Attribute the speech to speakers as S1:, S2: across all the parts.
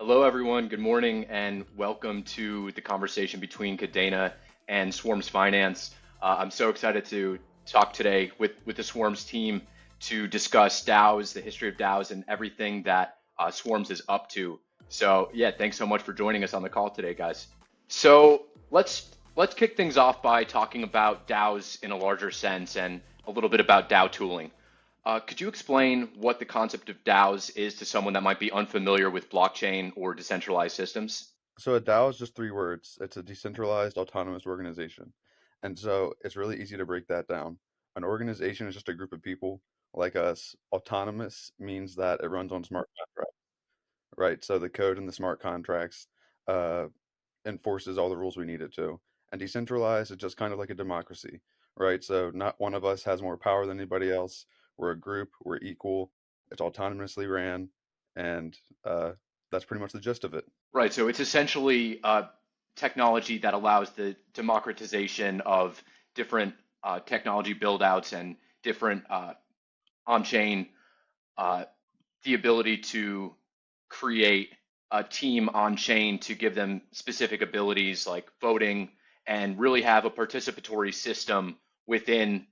S1: Hello, everyone. Good morning, and welcome to the conversation between Kadena and Swarms Finance. I'm so excited to talk today with the Swarms team to discuss DAOs, the history of DAOs, and everything that Swarms is up to. So, yeah, thanks so much for joining us on the call today, guys. So let's kick things off by talking about DAOs in a larger sense and a little bit about DAO tooling. Could you explain what the concept of DAOs is to someone that might be unfamiliar with blockchain or decentralized systems?
S2: So a DAO is just three words. It's a decentralized autonomous organization. And so it's really easy to break that down. An organization is just a group of people like us. Autonomous means that it runs on smart contracts, right? So the code in the smart contracts uh, enforces all the rules we need it to. And decentralized is just kind of like a democracy, right? So not one of us has more power than anybody else. We're a group, we're equal, it's autonomously ran, and that's pretty much the gist of it.
S1: Right, so it's essentially technology that allows the democratization of different technology build-outs and different on-chain, uh, the ability to create a team on-chain to give them specific abilities like voting and really have a participatory system within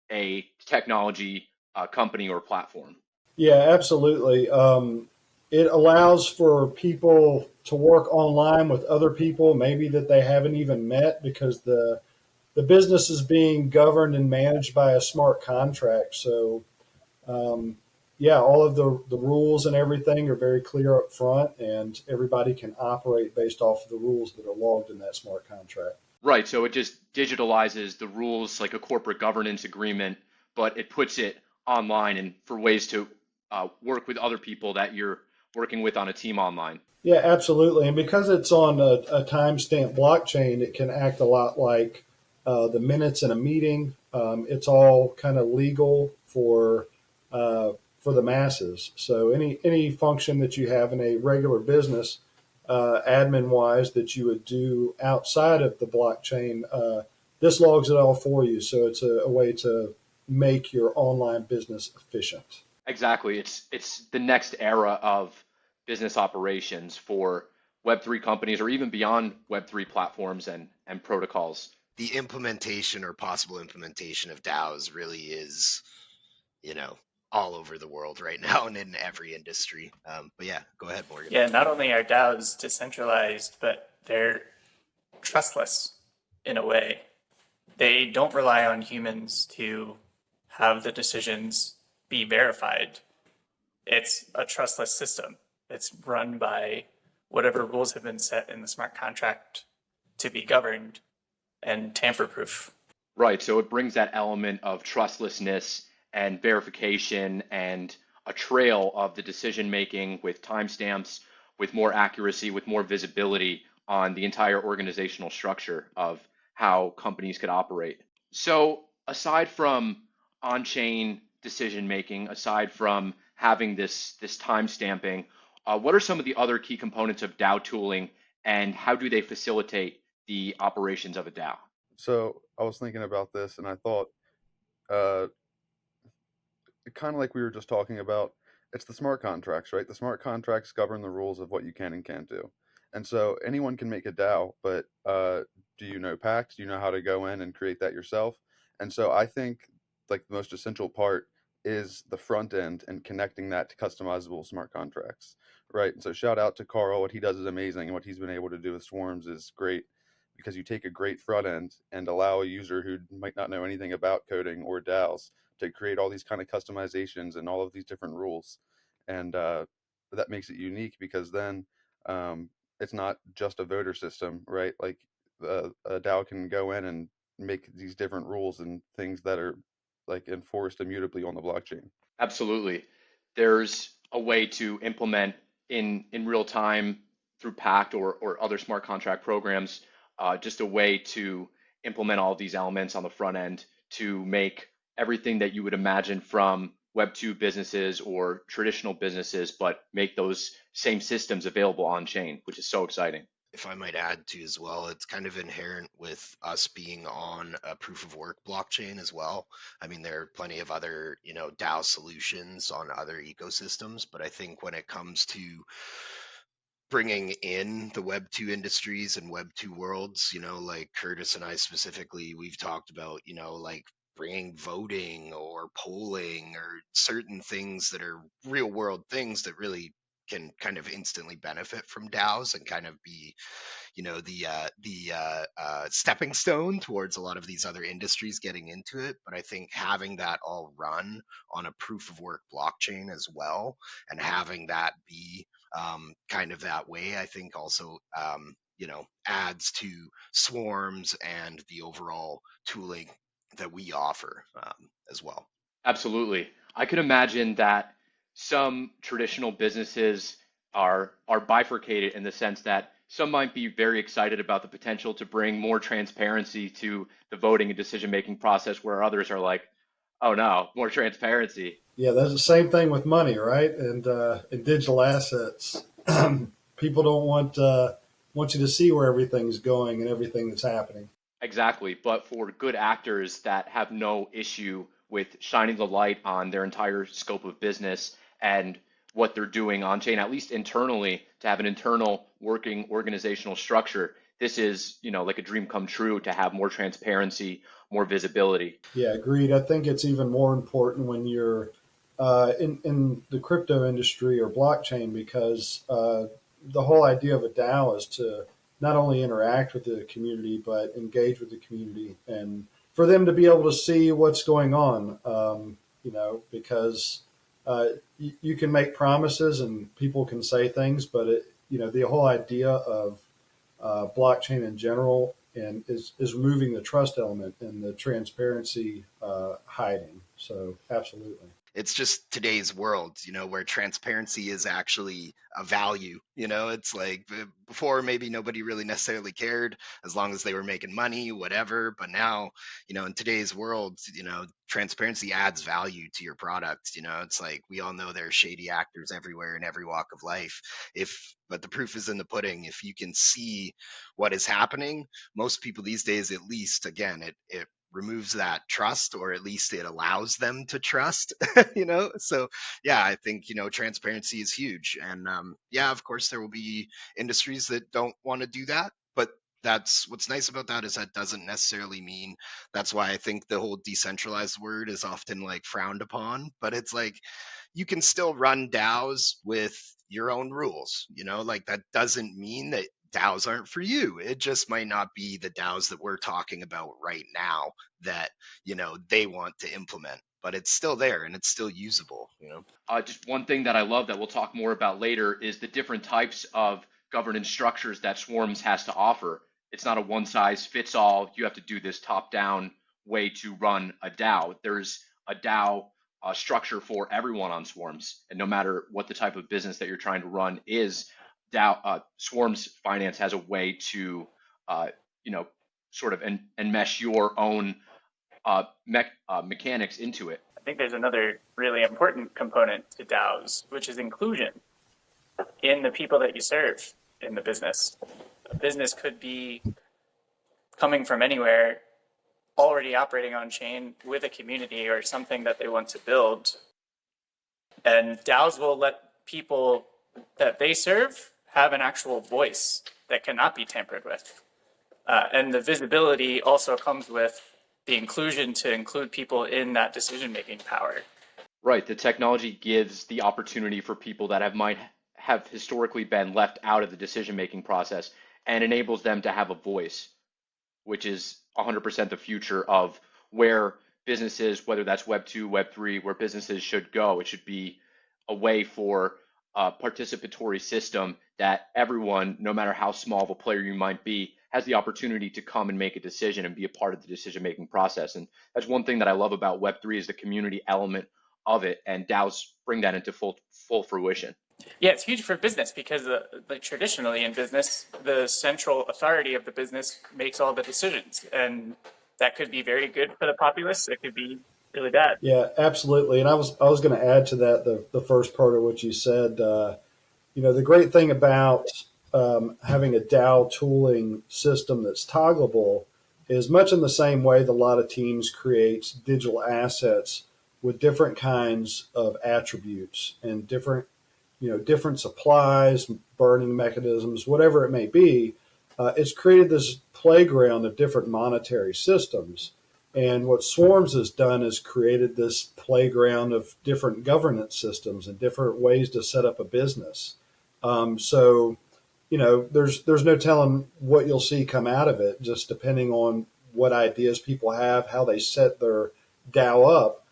S1: a technology company or platform.
S3: Yeah, absolutely. It allows for people to work online with other people, maybe that they haven't even met, because the business is being governed and managed by a smart contract. So, um, yeah, all of the rules and everything are very clear up front, and everybody can operate based off of the rules that are logged in that smart contract.
S1: Right, so it just digitalizes the rules like a corporate governance agreement, but it puts it online and for ways to work with other people that you're working with on a team online.
S3: Yeah, absolutely. And because it's on a timestamp blockchain, it can act a lot like the minutes in a meeting. It's all kind of legal for the masses. So any function that you have in a regular business, admin wise, that you would do outside of the blockchain, this logs it all for you. So it's a way to make your online business efficient.
S1: Exactly. It's the next era of business operations for Web3 companies or even beyond Web3 platforms and protocols.
S4: The implementation or possible implementation of DAOs really is, you know, all over the world right now and in every industry. But yeah, go ahead, Morgan.
S5: Yeah, not only are DAOs decentralized, but they're trustless in a way. They don't rely on humans to have the decisions be verified. It's a trustless system. It's run by whatever rules have been set in the smart contract to be governed and tamper proof.
S1: Right. So it brings that element of trustlessness and verification and a trail of the decision making with timestamps, with more accuracy, with more visibility on the entire organizational structure of how companies could operate. So aside from on-chain decision making, aside from having this timestamping, what are some of the other key components of DAO tooling and how do they facilitate the operations of a DAO?
S2: So I was thinking about this and I thought, uh, kind of like we were just talking about, it's the smart contracts, right? The smart contracts govern the rules of what you can and can't do. And so anyone can make a DAO, but do you know packs? Do you know how to go in and create that yourself? And so I think like the most essential part is the front end and connecting that to customizable smart contracts, right? And so shout out to Carl. What he does is amazing, and what he's been able to do with Swarms is great because you take a great front end and allow a user who might not know anything about coding or DAOs to create all these kind of customizations and all of these different rules. And that makes it unique because then it's not just a voter system, right? Like a DAO can go in and make these different rules and things that are like enforced immutably on the blockchain.
S1: Absolutely. There's a way to implement in real time through Pact or other smart contract programs, just a way to implement all of these elements on the front end to make everything that you would imagine from Web2 businesses or traditional businesses, but make those same systems available on chain, which is so exciting.
S4: If I might add to as well, it's kind of inherent with us being on a proof of work blockchain as well. I mean, there are plenty of other, DAO solutions on other ecosystems, but I think when it comes to bringing in the Web 2 industries and Web 2 worlds, like Curtis and I specifically, we've talked about, like bringing voting or polling or certain things that are real world things that really can kind of instantly benefit from DAOs and kind of be the stepping stone towards a lot of these other industries getting into it. But I think having that all run on a proof of work blockchain as well, and having that be kind of that way, I think also adds to Swarms and the overall tooling that we offer as well.
S1: Absolutely. I could imagine that some traditional businesses are bifurcated in the sense that some might be very excited about the potential to bring more transparency to the voting and decision-making process, where others are like, oh no, more transparency.
S3: Yeah, that's the same thing with money, right? And digital assets. People don't want you to see where everything's going and everything that's happening.
S1: Exactly. But for good actors that have no issue with shining the light on their entire scope of business and what they're doing on chain, at least internally, to have an internal working organizational structure, this is, like a dream come true to have more transparency, more visibility.
S3: Yeah, agreed. I think it's even more important when you're in the crypto industry or blockchain, because the whole idea of a DAO is to not only interact with the community, but engage with the community and for them to be able to see what's going on, because you can make promises and people can say things, but the whole idea of blockchain in general and is removing the trust element and the transparency hiding. So absolutely.
S4: It's just today's world, where transparency is actually a value. It's like before, maybe nobody really necessarily cared as long as they were making money, whatever. But now, in today's world, transparency adds value to your product. It's like we all know there are shady actors everywhere in every walk of life. But the proof is in the pudding. If you can see what is happening, most people these days, at least, again, it removes that trust, or at least it allows them to trust. So yeah, I think transparency is huge. And yeah, of course there will be industries that don't want to do that, but that's what's nice about that, is that doesn't necessarily mean. That's why I think the whole decentralized word is often like frowned upon, but it's like you can still run DAOs with your own rules. Like that doesn't mean that DAOs aren't for you. It just might not be the DAOs that we're talking about right now that, they want to implement, but it's still there and it's still usable.
S1: Just one thing that I love that we'll talk more about later is the different types of governance structures that Swarms has to offer. It's not a one size fits all. You have to do this top down way to run a DAO. There's a DAO structure for everyone on Swarms, and no matter what the type of business that you're trying to run is, DAO, Swarms Finance has a way to, sort of enmesh your own mechanics into it.
S5: I think there's another really important component to DAOs, which is inclusion in the people that you serve in the business. A business could be coming from anywhere, already operating on chain with a community or something that they want to build. And DAOs will let people that they serve have an actual voice that cannot be tampered with. And the visibility also comes with the inclusion to include people in that decision-making power.
S1: Right. The technology gives the opportunity for people that might have historically been left out of the decision-making process and enables them to have a voice, which is 100% the future of where businesses, whether that's Web 2, Web 3, where businesses should go. It should be a way for a participatory system that everyone, no matter how small of a player you might be, has the opportunity to come and make a decision and be a part of the decision-making process. And that's one thing that I love about Web3 is the community element of it, and DAOs bring that into full fruition.
S5: Yeah, it's huge for business because like traditionally in business, the central authority of the business makes all the decisions, and that could be very good for the populace. It could be really bad.
S3: Yeah, absolutely. And I was going to add to that the first part of what you said. The great thing about having a DAO tooling system that's toggleable is much in the same way that a lot of teams create digital assets with different kinds of attributes and different different supplies, burning mechanisms, whatever it may be. It's created this playground of different monetary systems. And what Swarms has done is created this playground of different governance systems and different ways to set up a business. So, there's no telling what you'll see come out of it, just depending on what ideas people have, how they set their DAO up.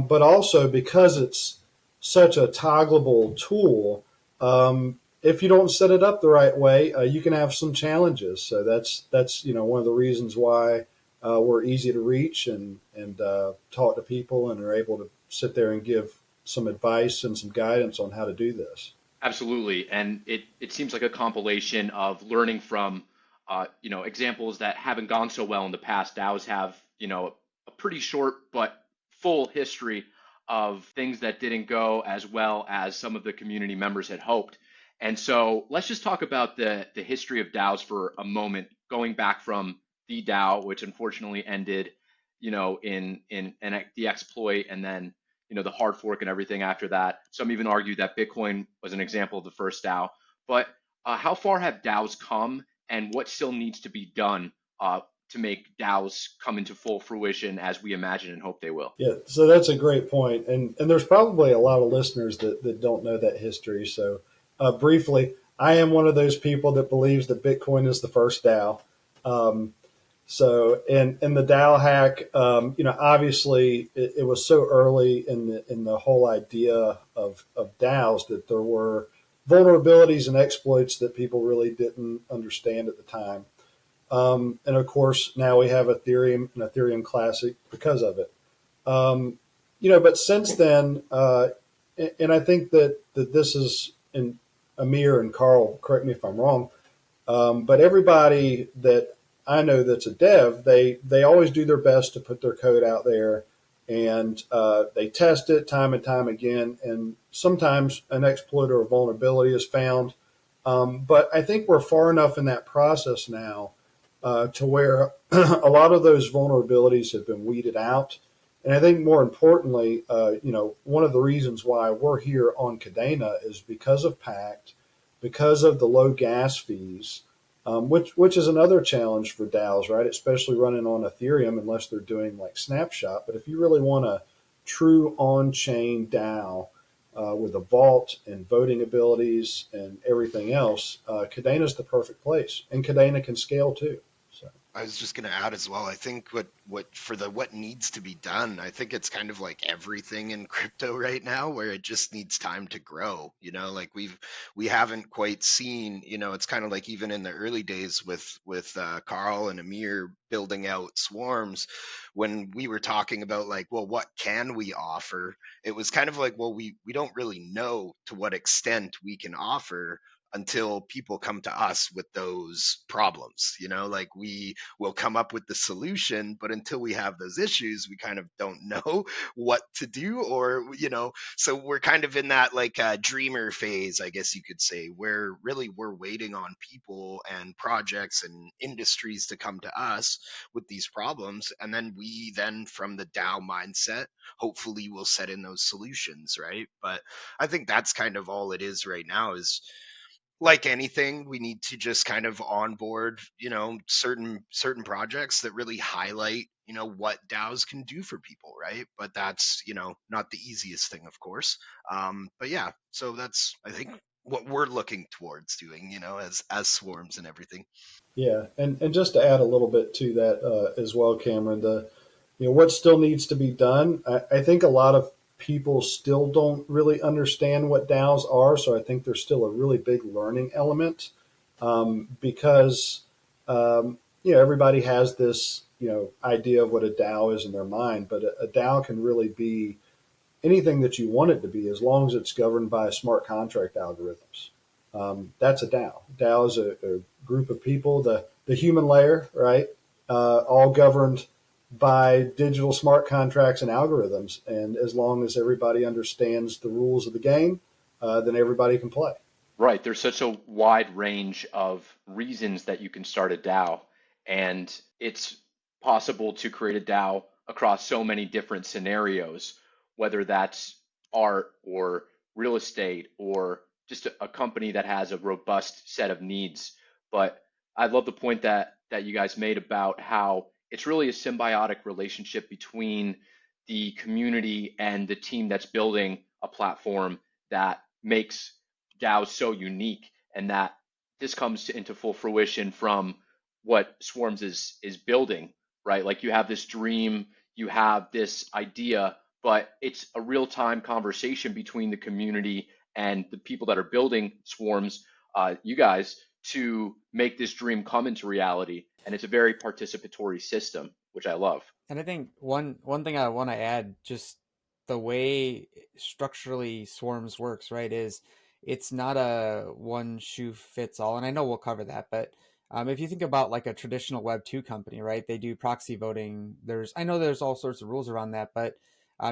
S3: But also because it's such a toggleable tool, if you don't set it up the right way, you can have some challenges. So that's one of the reasons why we're easy to reach and talk to people and are able to sit there and give some advice and some guidance on how to do this.
S1: Absolutely. And it seems like a compilation of learning from, examples that haven't gone so well in the past. DAOs have, a pretty short but full history of things that didn't go as well as some of the community members had hoped. And so let's just talk about the history of DAOs for a moment, going back from the DAO, which unfortunately ended, in the exploit, and then the hard fork and everything after that. Some even argue that Bitcoin was an example of the first DAO. But how far have DAOs come, and what still needs to be done to make DAOs come into full fruition as we imagine and hope they will?
S3: Yeah, so that's a great point. And there's probably a lot of listeners that don't know that history. So briefly, I am one of those people that believes that Bitcoin is the first DAO. So in the DAO hack, obviously it was so early in the whole idea of DAOs that there were vulnerabilities and exploits that people really didn't understand at the time. And of course, now we have Ethereum and Ethereum Classic because of it. But since then, and I think that this is, and Amir and Carl, correct me if I'm wrong, but everybody that I know that's a dev, they always do their best to put their code out there, and they test it time and time again. And sometimes an exploit or a vulnerability is found. But I think we're far enough in that process now to where a lot of those vulnerabilities have been weeded out. And I think more importantly, one of the reasons why we're here on Kadena is because of Pact, because of the low gas fees, which is another challenge for DAOs, right? Especially running on Ethereum, unless they're doing like Snapshot. But if you really want a true on-chain DAO with a vault and voting abilities and everything else, Kadena is the perfect place, and Kadena can scale too. So
S4: I was just going to add as well. I think what needs to be done. I think it's kind of like everything in crypto right now, where it just needs time to grow. Like we haven't quite seen. It's kind of like even in the early days with Carl and Amir building out Swarms, when we were talking about like, well, what can we offer? It was kind of like, well, we don't really know to what extent we can offer until people come to us with those problems. Like we will come up with the solution, but until we have those issues, we kind of don't know what to do, or so we're kind of in that like dreamer phase, I guess you could say, where really we're waiting on people and projects and industries to come to us with these problems, and then we then from the DAO mindset hopefully will set in those solutions, right? But I think that's kind of all it is right now. Is like anything, we need to just kind of onboard, certain projects that really highlight, what DAOs can do for people, right? But that's, not the easiest thing, of course. But yeah, so that's, I think, what we're looking towards doing, as Swarms and everything.
S3: yeah, and just to add a little bit to that as well, Cameron, what still needs to be done. I think a lot of people still don't really understand what DAOs are, so I think there's still a really big learning element because everybody has this idea of what a DAO is in their mind, but a DAO can really be anything that you want it to be as long as it's governed by smart contract algorithms. That's a DAO. DAO is a group of people, the human layer, right? All governed by digital smart contracts and algorithms. And as long as everybody understands the rules of the game, then everybody can play.
S1: Right. There's such a wide range of reasons that you can start a DAO, and it's possible to create a DAO across so many different scenarios, whether that's art or real estate or just a company that has a robust set of needs. But I love the point that you guys made about how it's really a symbiotic relationship between the community and the team that's building a platform that makes DAOs so unique, and that this comes into full fruition from what Swarms is building, right? Like you have this dream, you have this idea, but it's a real-time conversation between the community and the people that are building Swarms, you guys, to make this dream come into reality. And it's a very participatory system, which I love.
S6: And I think one thing I want to add, just the way structurally Swarms works, right, is it's not a one shoe fits all. And I know we'll cover that, but if you think about like a traditional Web 2 company, right, they do proxy voting. I know there's all sorts of rules around that, but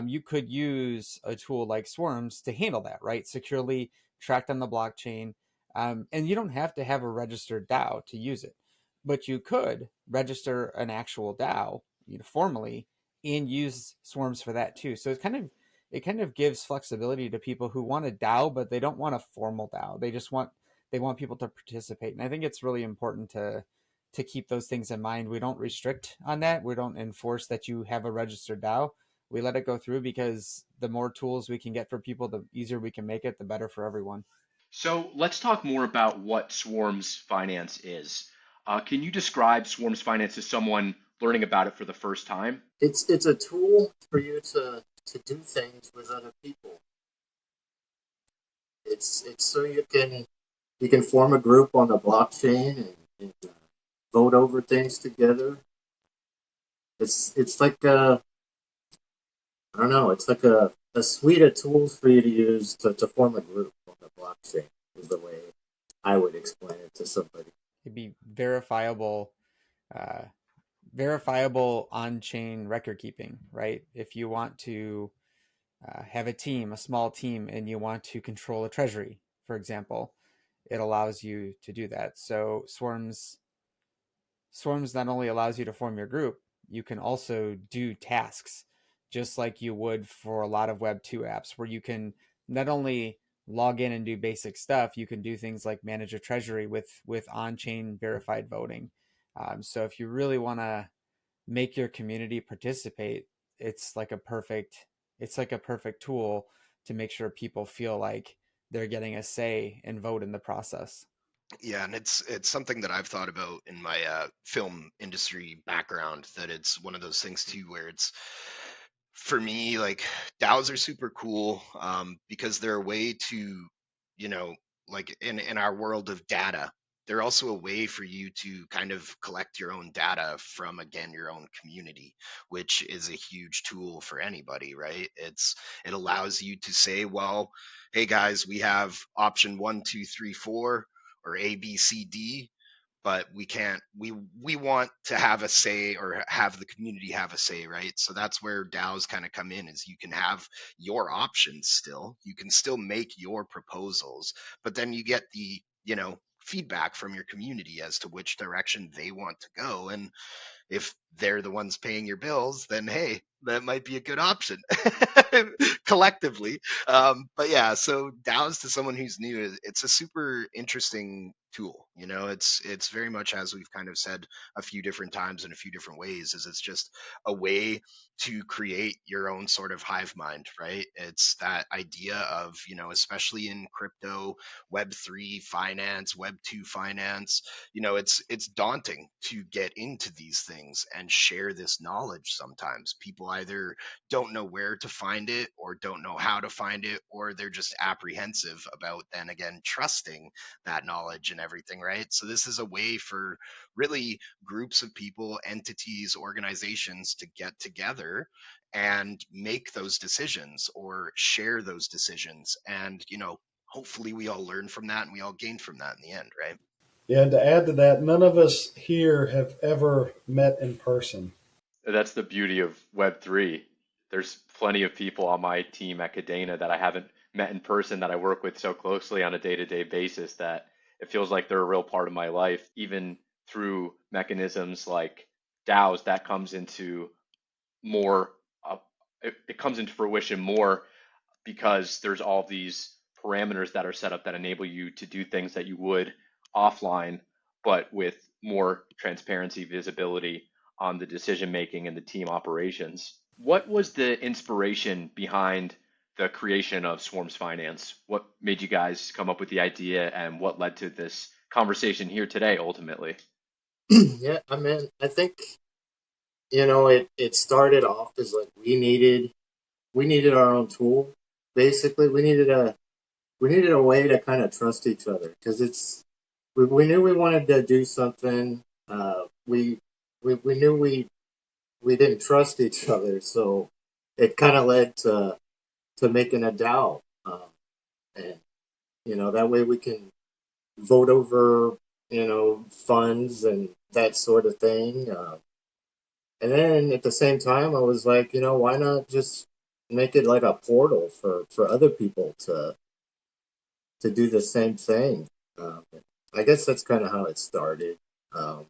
S6: you could use a tool like Swarms to handle that, right, securely tracked on the blockchain. And you don't have to have a registered DAO to use it, but you could register an actual DAO, formally, and use Swarms for that too. So it kind of gives flexibility to people who want a DAO, but they don't want a formal DAO. They want people to participate, and I think it's really important to keep those things in mind. We don't restrict on that. We don't enforce that you have a registered DAO. We let it go through because the more tools we can get for people, the easier we can make it, the better for everyone.
S1: So let's talk more about what Swarms Finance is. Can you describe Swarms Finance to someone learning about it for the first time?
S7: It's a tool for you to do things with other people. It's so you can form a group on the blockchain and vote over things together. It's like I don't know, it's like a suite of tools for you to use to form a group on the blockchain is the way I would explain it to somebody.
S6: It'd be uh, verifiable on-chain record keeping, right? If you want to have a small team, and you want to control a treasury, for example, it allows you to do that. So Swarms not only allows you to form your group, you can also do tasks just like you would for a lot of Web 2 apps, where you can not only log in and do basic stuff, you can do things like manage a treasury with on-chain verified voting. So if you really want to make your community participate, it's like a perfect tool to make sure people feel like they're getting a say and vote in the process.
S4: Yeah, and it's something that I've thought about in my film industry background. That it's one of those things too, where it's for me like DAOs are super cool because they're a way to, you know, like in our world of data, they're also a way for you to kind of collect your own data from again your own community, which is a huge tool for anybody, right? It allows you to say, well, hey guys, we have option 1, 2, 3, 4 or A, B, C, D, but we can't we want to have a say or have the community have a say, right? So that's where DAOs kind of come in, is you can have your options still, you can still make your proposals, but then you get the, feedback from your community as to which direction they want to go. And if they're the ones paying your bills, then hey, that might be a good option collectively. But yeah, so DAOs to someone who's new, it's a super interesting tool. It's very much, as we've kind of said a few different times in a few different ways, is it's just a way to create your own sort of hive mind, right? It's that idea of, especially in crypto, Web3 finance, Web2 finance, it's daunting to get into these things and share this knowledge. Sometimes people either don't know where to find it or don't know how to find it, or they're just apprehensive about then again trusting that knowledge and everything, right? So this is a way for really groups of people, entities, organizations to get together and make those decisions or share those decisions. And hopefully we all learn from that and we all gain from that in the end, right?
S3: Yeah, and to add to that, none of us here have ever met in person.
S1: That's the beauty of Web3. There's plenty of people on my team at Kadena that I haven't met in person, that I work with so closely on a day-to-day basis, that it feels like they're a real part of my life, even through mechanisms like DAOs. That comes into more, it comes into fruition more because there's all these parameters that are set up that enable you to do things that you would offline, but with more transparency, visibility on the decision making and the team operations. What was the inspiration behind the creation of Swarms Finance? What made you guys come up with the idea, and what led to this conversation here today ultimately?
S7: Yeah, I mean, I think, it started off as like we needed our own tool. Basically, we needed a way to kind of trust each other, because we knew we wanted to do something. We knew we didn't trust each other, so it kind of led to making a DAO, and that way we can vote over funds and that sort of thing. And then at the same time, I was like, why not just make it like a portal for other people to do the same thing. Um, I guess that's kind of how it started. Um,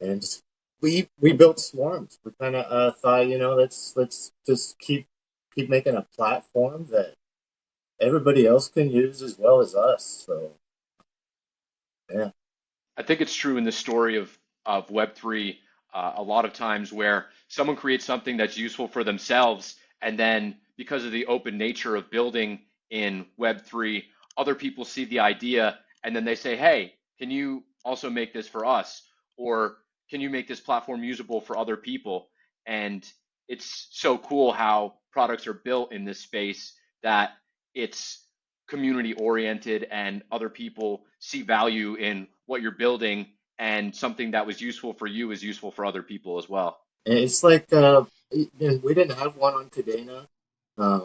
S7: and just, we built Swarms. We kind of thought, let's just keep making a platform that everybody else can use as well as us. So yeah.
S1: I think it's true in the story of Web3 a lot of times where someone creates something that's useful for themselves, and then because of the open nature of building in Web3, other people see the idea and then they say, hey, can you also make this for us? Or can you make this platform usable for other people? And it's so cool how products are built in this space that it's community oriented and other people see value in what you're building, and something that was useful for you is useful for other people as well.
S7: And it's like and we didn't have one on Kadena, uh,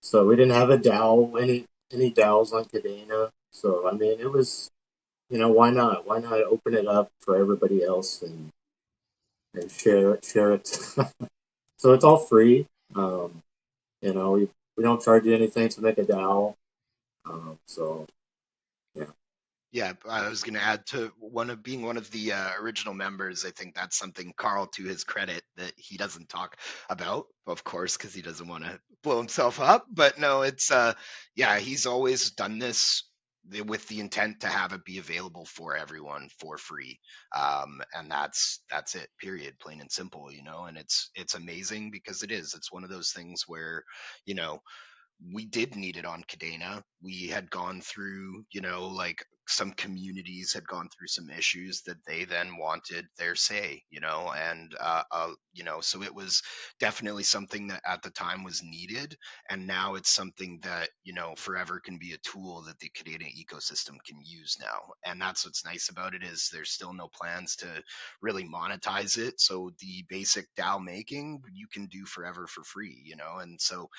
S7: so we didn't have a DAO, any DAOs on Kadena. So I mean, it was, why not? Why not open it up for everybody else and share it. So it's all free. We don't charge you anything to make a DAO. So yeah.
S4: Yeah, I was going to add to being one of the original members. I think that's something, Carl, to his credit, that he doesn't talk about, of course, because he doesn't want to blow himself up. But no, it's yeah, he's always done this with the intent to have it be available for everyone for free, and that's it. Period. Plain and simple. And it's amazing because it's one of those things where you know we did need it on Kadena. We had gone through, like some communities had gone through some issues that they then wanted their say, and so it was definitely something that at the time was needed, and now it's something that forever can be a tool that the Kadena ecosystem can use now, and that's what's nice about it is there's still no plans to really monetize it. So the basic DAO making you can do forever for free, and so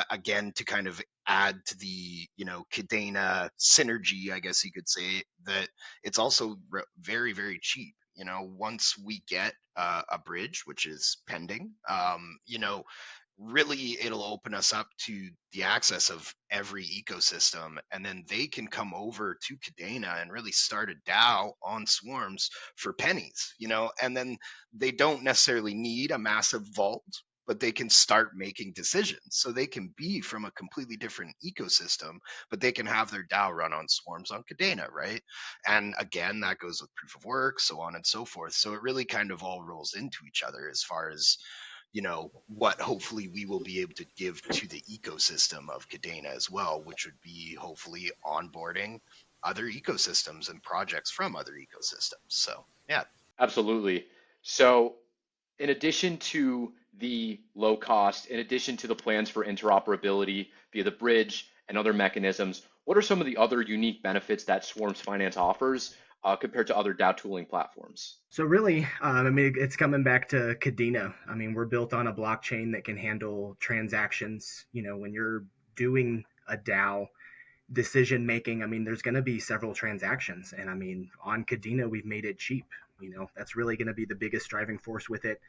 S4: again, to kind of add to the Kadena synergy, I guess you could say that it's also very, very cheap. Once we get a bridge, which is pending, really it'll open us up to the access of every ecosystem, and then they can come over to Kadena and really start a DAO on Swarms for pennies, and then they don't necessarily need a massive vault, but they can start making decisions. So they can be from a completely different ecosystem, but they can have their DAO run on Swarms on Kadena, right? And again, that goes with proof of work, so on and so forth. So it really kind of all rolls into each other as far as what hopefully we will be able to give to the ecosystem of Kadena as well, which would be hopefully onboarding other ecosystems and projects from other ecosystems. So yeah.
S1: Absolutely. So, in addition to the low cost, in addition to the plans for interoperability via the bridge and other mechanisms, what are some of the other unique benefits that Swarms Finance offers compared to other DAO tooling platforms?
S8: So really, it's coming back to Kadena. I mean, we're built on a blockchain that can handle transactions. When you're doing a DAO decision making, I mean, there's going to be several transactions, and I mean, on Kadena, we've made it cheap. That's really going to be the biggest driving force with it.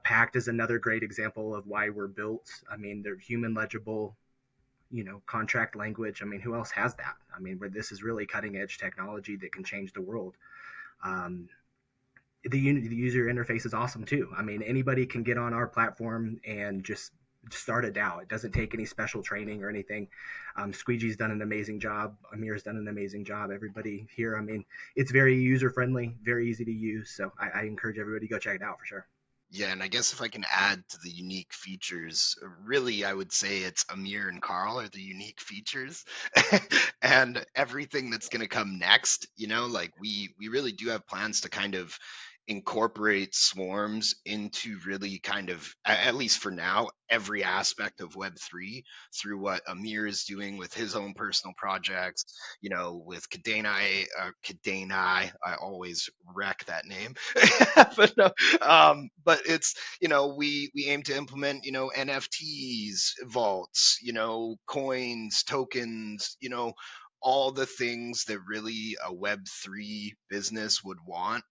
S8: Pact is another great example of why we're built. I mean, they're human legible, contract language. I mean, who else has that? I mean, where this is really cutting edge technology that can change the world. The user interface is awesome too. I mean, anybody can get on our platform and just start a DAO. It doesn't take any special training or anything. Squeegee's done an amazing job. Amir's done an amazing job. Everybody here, I mean, it's very user friendly, very easy to use. So I encourage everybody to go check it out for sure.
S4: Yeah, and I guess if I can add to the unique features, really, I would say it's Amir and Carl are the unique features, and everything that's going to come next. Like we really do have plans to kind of incorporate swarms into really kind of, at least for now, every aspect of Web3 through what Amir is doing with his own personal projects. With Kadena, I always wreck that name, but no, but it's, we aim to implement, NFTs, vaults, coins, tokens, all the things that really a Web3 business would want,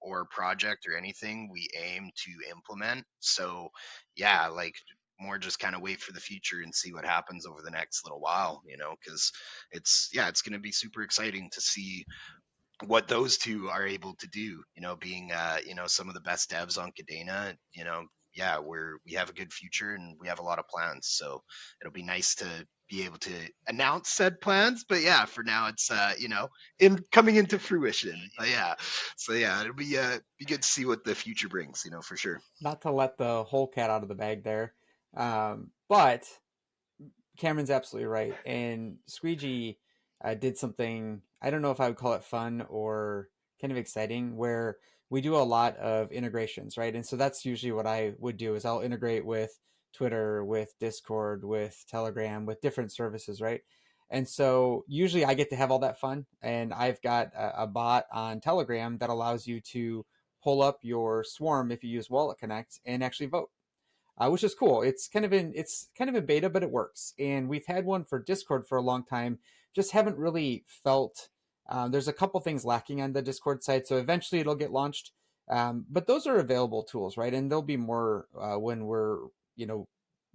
S4: or project or anything, we aim to implement. So yeah, like, more just kind of wait for the future and see what happens over the next little while, because it's going to be super exciting to see what those two are able to do, being some of the best devs on Kadena. Yeah, we have a good future and we have a lot of plans, so it'll be nice to be able to announce said plans. But yeah, for now it's in coming into fruition. But yeah, so yeah, it'll be good to see what the future brings, for sure.
S6: Not to let the whole cat out of the bag there, but Cameron's absolutely right. And Squeegee did something, I don't know if I would call it fun or kind of exciting, where we do a lot of integrations, right? And so that's usually what I would do is I'll integrate with Twitter, with Discord, with Telegram, with different services, right? And so usually I get to have all that fun. And I've got a bot on Telegram that allows you to pull up your swarm if you use Wallet Connect and actually vote, which is cool. It's kind of in beta, but it works. And we've had one for Discord for a long time. Just haven't really felt. There's a couple things lacking on the Discord side, so eventually it'll get launched. But those are available tools, right? And there'll be more when we're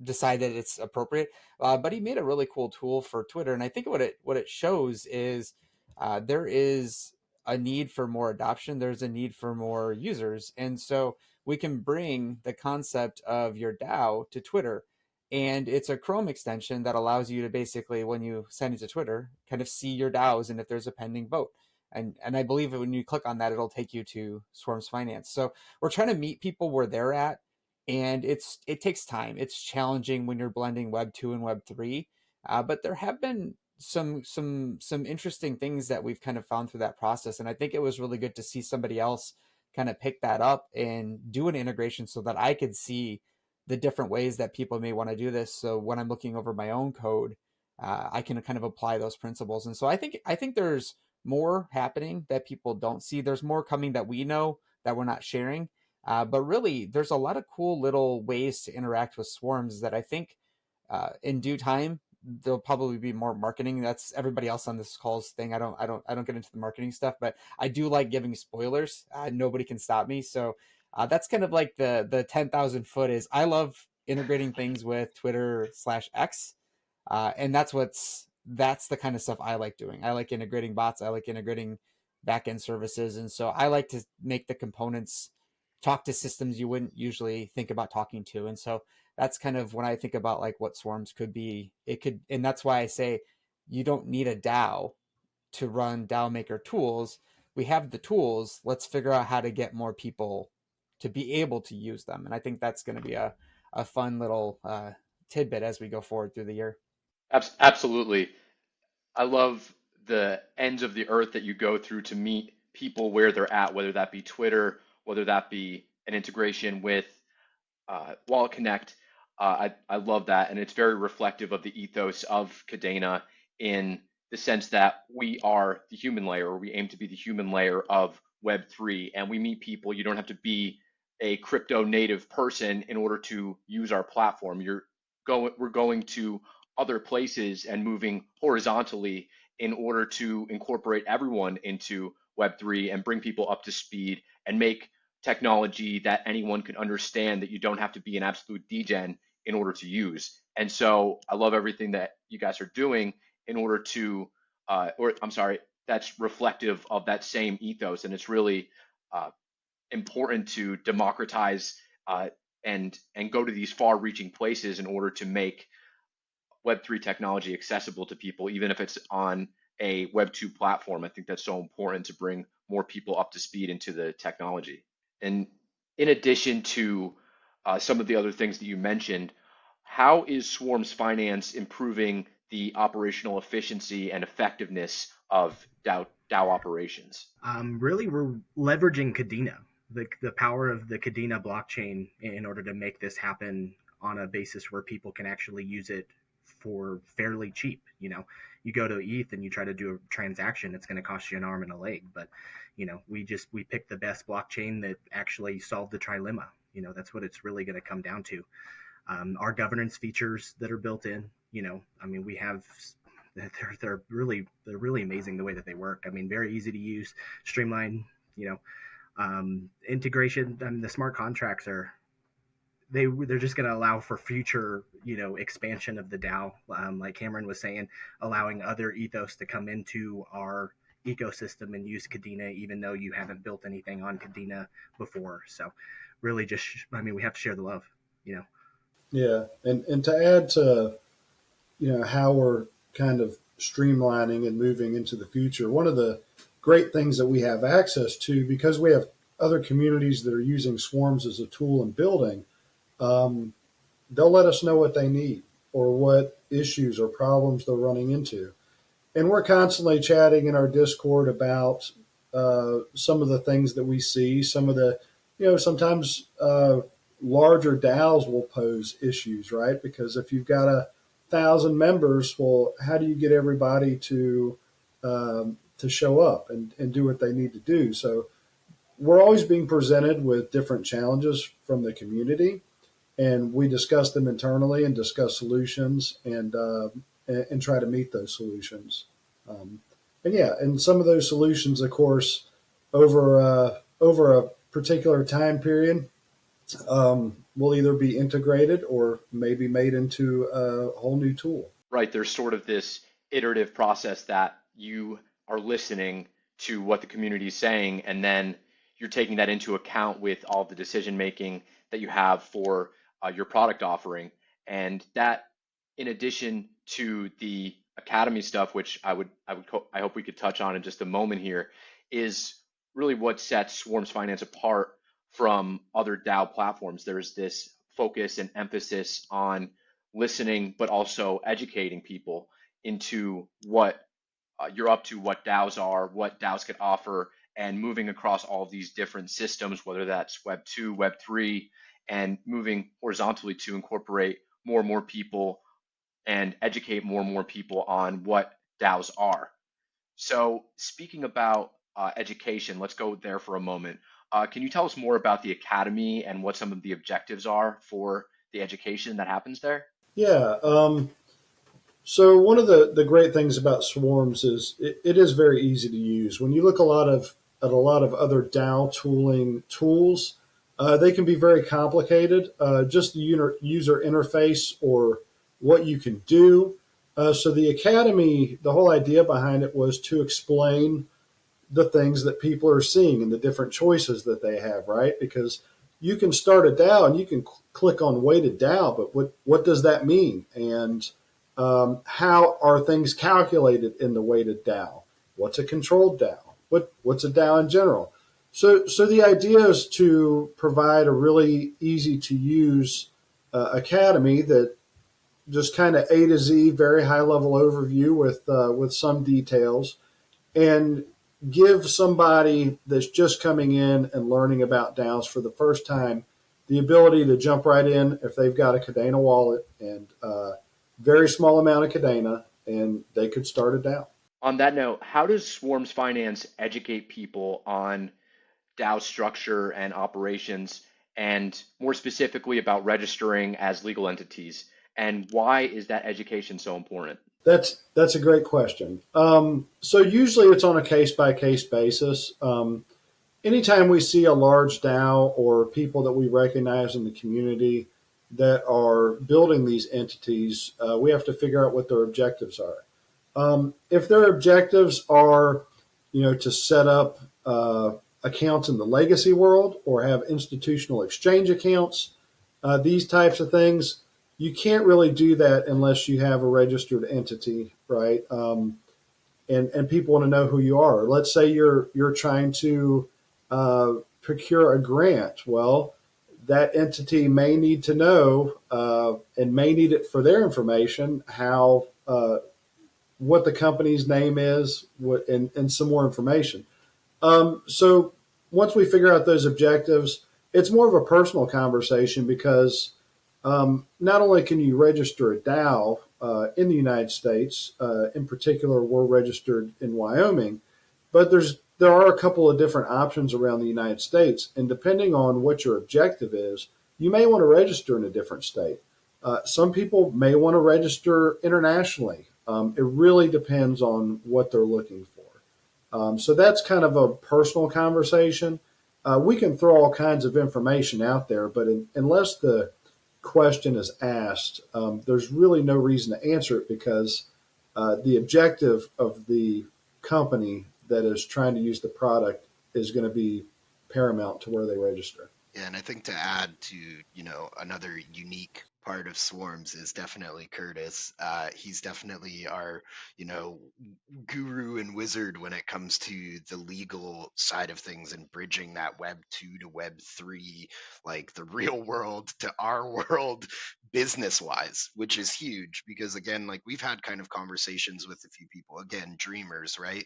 S6: decide that it's appropriate. But he made a really cool tool for Twitter, and I think what it shows is there is a need for more adoption. There's a need for more users, and so we can bring the concept of your DAO to Twitter. And it's a Chrome extension that allows you to basically, when you send it to Twitter, kind of see your DAOs and if there's a pending vote. And I believe that when you click on that, it'll take you to Swarms Finance. So we're trying to meet people where they're at. And it takes time. It's challenging when you're blending Web 2 and Web 3. But there have been some interesting things that we've kind of found through that process. And I think it was really good to see somebody else kind of pick that up and do an integration so that I could see the different ways that people may want to do this. So when I'm looking over my own code, I can kind of apply those principles. And so I think there's more happening that people don't see. There's more coming that we know that we're not sharing. But really, there's a lot of cool little ways to interact with swarms that I think in due time there'll probably be more marketing. That's everybody else on this call's thing. I don't get into the marketing stuff, but I do like giving spoilers. Nobody can stop me. So that's kind of like the 10,000 foot is I love integrating things with Twitter/X, and that's the kind of stuff I like doing. I like integrating bots. I like integrating backend services, and so I like to make the components talk to systems you wouldn't usually think about talking to. And so that's kind of when I think about like what swarms could be. And that's why I say you don't need a DAO to run DAO maker tools. We have the tools. Let's figure out how to get more people to be able to use them. And I think that's going to be a fun little tidbit as we go forward through the year.
S1: Absolutely. I love the ends of the earth that you go through to meet people where they're at, whether that be Twitter, whether that be an integration with Wallet Connect. I love that, and it's very reflective of the ethos of Kadena in the sense that we are the human layer, or we aim to be the human layer of Web3, and we meet people. You don't have to be a crypto native person in order to use our platform. We're going to other places and moving horizontally in order to incorporate everyone into Web3 and bring people up to speed and make technology that anyone can understand, that you don't have to be an absolute degen in order to use. And so I love everything that you guys are doing in order to, that's reflective of that same ethos. And it's really important to democratize and go to these far-reaching places in order to make Web3 technology accessible to people, even if it's on a Web2 platform. I think that's so important to bring more people up to speed into the technology. And in addition to some of the other things that you mentioned, how is Swarms Finance improving the operational efficiency and effectiveness of DAO operations?
S8: Really, we're leveraging Kadena, the power of the Kadena blockchain in order to make this happen on a basis where people can actually use it for fairly cheap. You go to ETH and you try to do a transaction, it's going to cost you an arm and a leg. But, we picked the best blockchain that actually solved the trilemma. That's what it's really going to come down to. Our governance features that are built in, we have, they're really amazing the way that they work. Very easy to use, streamlined, integration. The smart contracts they're just going to allow for future, expansion of the DAO. Like Cameron was saying, allowing other ethos to come into our ecosystem and use Kadena, even though you haven't built anything on Kadena before. So really we have to share the love,
S3: Yeah. And to add to, how we're kind of streamlining and moving into the future, one of the great things that we have access to, because we have other communities that are using Swarms as a tool in building, they'll let us know what they need or what issues or problems they're running into. And we're constantly chatting in our Discord about some of the things that we see, some of the, sometimes larger DAOs will pose issues, right? Because if you've got 1,000 members, well, how do you get everybody to show up and do what they need to do? So we're always being presented with different challenges from the community, and we discuss them internally and discuss solutions and try to meet those solutions. And some of those solutions, of course, over a particular time period, will either be integrated or maybe made into a whole new tool.
S1: Right. There's sort of this iterative process that you are listening to what the community is saying, and then you're taking that into account with all the decision making that you have for your product offering. And that, in addition to the academy stuff, which I hope we could touch on in just a moment here, is really what sets Swarms Finance apart from other DAO platforms. There's this focus and emphasis on listening, but also educating people into what you're up to, what DAOs are, what DAOs could offer, and moving across all of these different systems, whether that's Web 2, Web 3, and moving horizontally to incorporate more and more people and educate more and more people on what DAOs are. So speaking about education, let's go there for a moment. Can you tell us more about the Academy and what some of the objectives are for the education that happens there?
S3: Yeah. So one of the great things about Swarms is it is very easy to use. When you look at a lot of other DAO tooling tools, they can be very complicated. Just the user interface or what you can do. So the Academy, the whole idea behind it was to explain the things that people are seeing and the different choices that they have, right? Because you can start a DAO and you can click on weighted DAO, but what does that mean? And how are things calculated in the weighted DAO? What's a controlled DAO? What's a DAO in general? So the idea is to provide a really easy to use academy that just kind of A to Z, very high level overview with some details, and give somebody that's just coming in and learning about DAOs for the first time the ability to jump right in if they've got a Kadena wallet and very small amount of Kadena, and they could start a DAO.
S1: On that note, how does Swarms Finance educate people on DAO structure and operations, and more specifically about registering as legal entities? And why is that education so important?
S3: That's a great question. So usually it's on a case-by-case basis. Anytime we see a large DAO or people that we recognize in the community that are building these entities, we have to figure out what their objectives are. If their objectives are, to set up accounts in the legacy world or have institutional exchange accounts, these types of things, you can't really do that unless you have a registered entity, right? And people want to know who you are. Let's say you're trying to procure a grant. Well, that entity may need to know and may need it for their information how what the company's name is, and some more information. So once we figure out those objectives, it's more of a personal conversation because not only can you register a DAO in the United States, in particular, we're registered in Wyoming, but there are a couple of different options around the United States, and depending on what your objective is, you may want to register in a different state. Some people may want to register internationally. It really depends on what they're looking for. So that's kind of a personal conversation. We can throw all kinds of information out there, but unless the question is asked, there's really no reason to answer it because the objective of the company that is trying to use the product is going to be paramount to where they register.
S4: Yeah, and I think to add to, another unique part of Swarms is definitely Curtis. He's definitely our, guru and wizard when it comes to the legal side of things and bridging that Web 2 to Web 3, like the real world to our world business wise, which is huge because, again, like we've had kind of conversations with a few people, again, dreamers, right,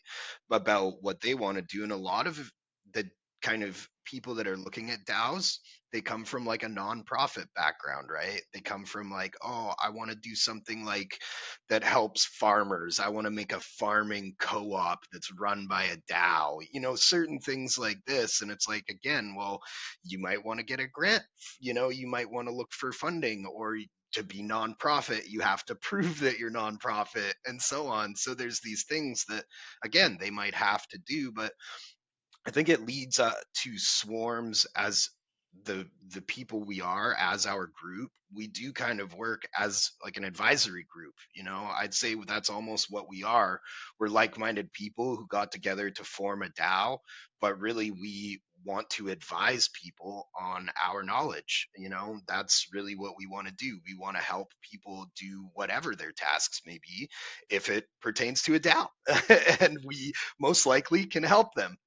S4: about what they want to do. And a lot of the kind of people that are looking at DAOs, they come from like a nonprofit background, right? They come from like, oh, I want to do something like that helps farmers. I want to make a farming co-op that's run by a DAO, certain things like this. And it's like, again, well, you might want to get a grant, you might want to look for funding, or to be nonprofit, you have to prove that you're nonprofit and so on. So there's these things that, again, they might have to do, but I think it leads to Swarms as the people we are as our group. We do kind of work as like an advisory group. I'd say that's almost what we are. We're like-minded people who got together to form a DAO, but really we want to advise people on our knowledge. That's really what we want to do. We want to help people do whatever their tasks may be if it pertains to a DAO, and we most likely can help them.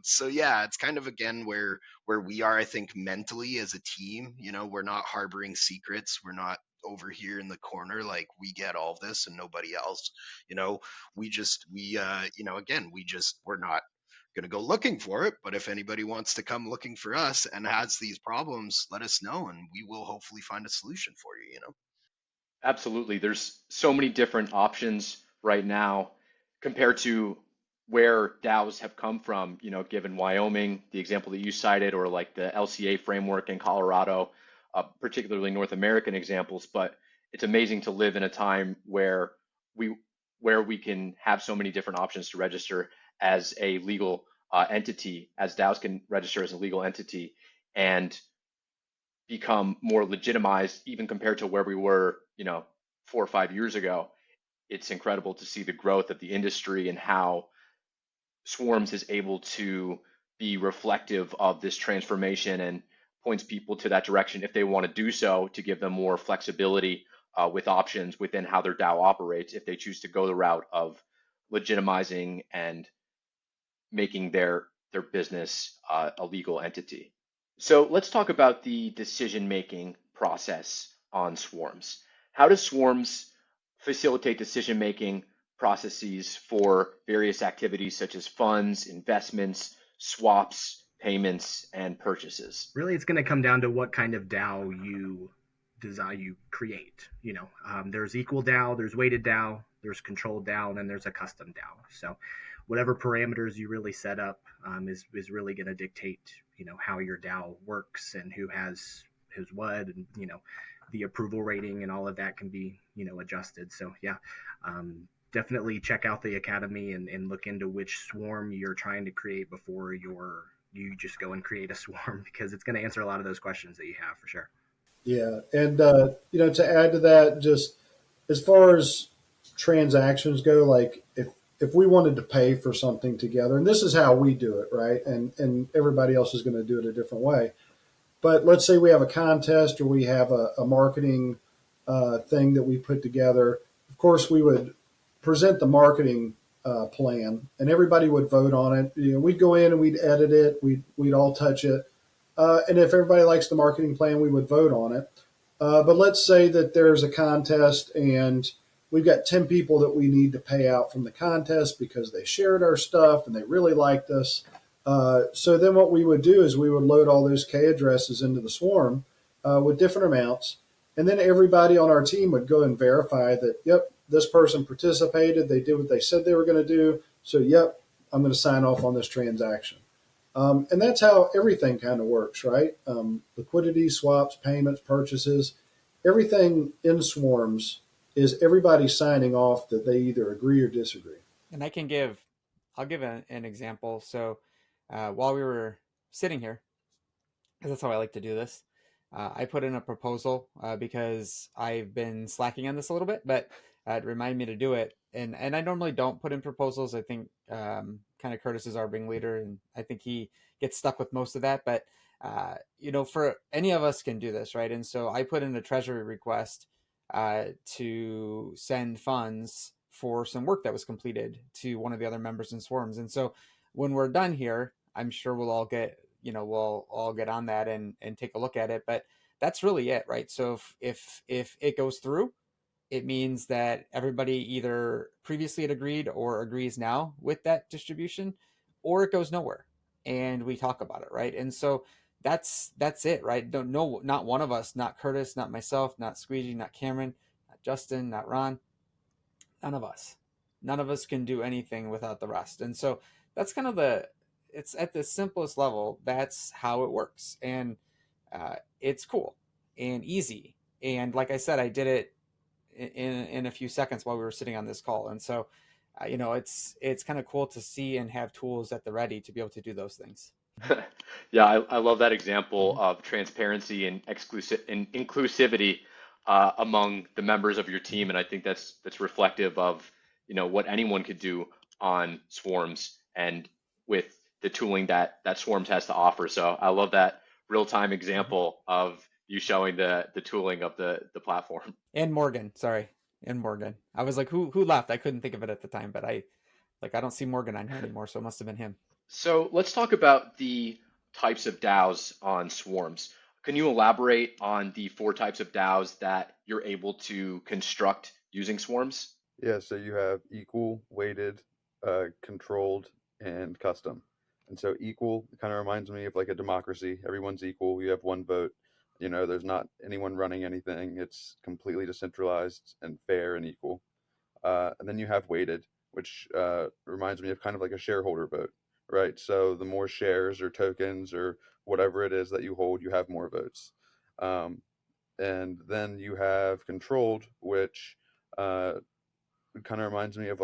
S4: So yeah, it's kind of again where we are, I think, mentally as a team. We're not harboring secrets. We're not over here in the corner like we get all of this and nobody else. We're not going to go looking for it, but if anybody wants to come looking for us and has these problems, let us know and we will hopefully find a solution for you.
S1: Absolutely. There's so many different options right now compared to where DAOs have come from, given Wyoming, the example that you cited, or like the LCA framework in Colorado, particularly North American examples. But it's amazing to live in a time where we can have so many different options to register as a legal entity, as DAOs can register as a legal entity and become more legitimized, even compared to where we were, 4 or 5 years ago. It's incredible to see the growth of the industry and how Swarms is able to be reflective of this transformation and points people to that direction if they want to do so, to give them more flexibility with options within how their DAO operates if they choose to go the route of legitimizing and making their business a legal entity. So let's talk about the decision-making process on Swarms. How does Swarms facilitate decision-making processes for various activities such as funds, investments, swaps, payments, and purchases?
S8: Really, it's going to come down to what kind of DAO you create. There's equal DAO, there's weighted DAO, there's controlled DAO, and then there's a custom DAO. So whatever parameters you really set up is really going to dictate, how your DAO works and who has what, and, the approval rating and all of that can be, adjusted. So yeah, definitely check out the Academy and look into which swarm you're trying to create before you just go and create a swarm, because it's going to answer a lot of those questions that you have for sure.
S3: Yeah. And, to add to that, just as far as transactions go, like if we wanted to pay for something together, and this is how we do it, right? And everybody else is going to do it a different way. But let's say we have a contest or we have a marketing thing that we put together. Of course, we would present the marketing plan, and everybody would vote on it. We'd go in and we'd edit it. We'd all touch it, and if everybody likes the marketing plan, we would vote on it. But let's say that there's a contest and we've got 10 people that we need to pay out from the contest because they shared our stuff and they really liked us. So then what we would do is we would load all those K addresses into the swarm with different amounts. And then everybody on our team would go and verify that, yep, this person participated. They did what they said they were going to do. So, yep, I'm going to sign off on this transaction. And that's how everything kind of works, right? Liquidity, swaps, payments, purchases, everything in swarms is everybody signing off that they either agree or disagree.
S6: And I'll give an example. So while we were sitting here, because that's how I like to do this, I put in a proposal because I've been slacking on this a little bit, but it reminded me to do it. And I normally don't put in proposals. I think kind of Curtis is our ringleader, and I think he gets stuck with most of that. But for any of us can do this, right? And so I put in a treasury request to send funds for some work that was completed to one of the other members in Swarms. And so when we're done here, I'm sure we'll all get on that and take a look at it. But that's really it, right? So if it goes through, it means that everybody either previously had agreed or agrees now with that distribution, or it goes nowhere and we talk about it, right? And so that's it, right? No, not one of us, not Curtis, not myself, not Squeegee, not Cameron, not Justin, not Ron, none of us can do anything without the rest. And so that's kind of it's at the simplest level, that's how it works. And it's cool and easy. And like I said, I did it in a few seconds while we were sitting on this call. And so, it's kind of cool to see and have tools at the ready to be able to do those things.
S1: Yeah, I love that example of transparency and inclusivity among the members of your team, and I think that's reflective of what anyone could do on Swarms and with the tooling that Swarms has to offer. So I love that real-time example of you showing the tooling of the platform.
S6: And Morgan, sorry, and Morgan. I was like, who left? I couldn't think of it at the time, but I don't see Morgan on here anymore, so it must have been him.
S1: So let's talk about the types of DAOs on Swarms. Can you elaborate on the 4 types of DAOs that you're able to construct using Swarms?
S2: Yeah, so you have equal, weighted, controlled, and custom. And so equal kind of reminds me of like a democracy. Everyone's equal. You have one vote. There's not anyone running anything. It's completely decentralized and fair and equal. And then you have weighted, which reminds me of kind of like a shareholder vote, right? So the more shares or tokens or whatever it is that you hold, you have more votes. And then you have controlled, which kind of reminds me of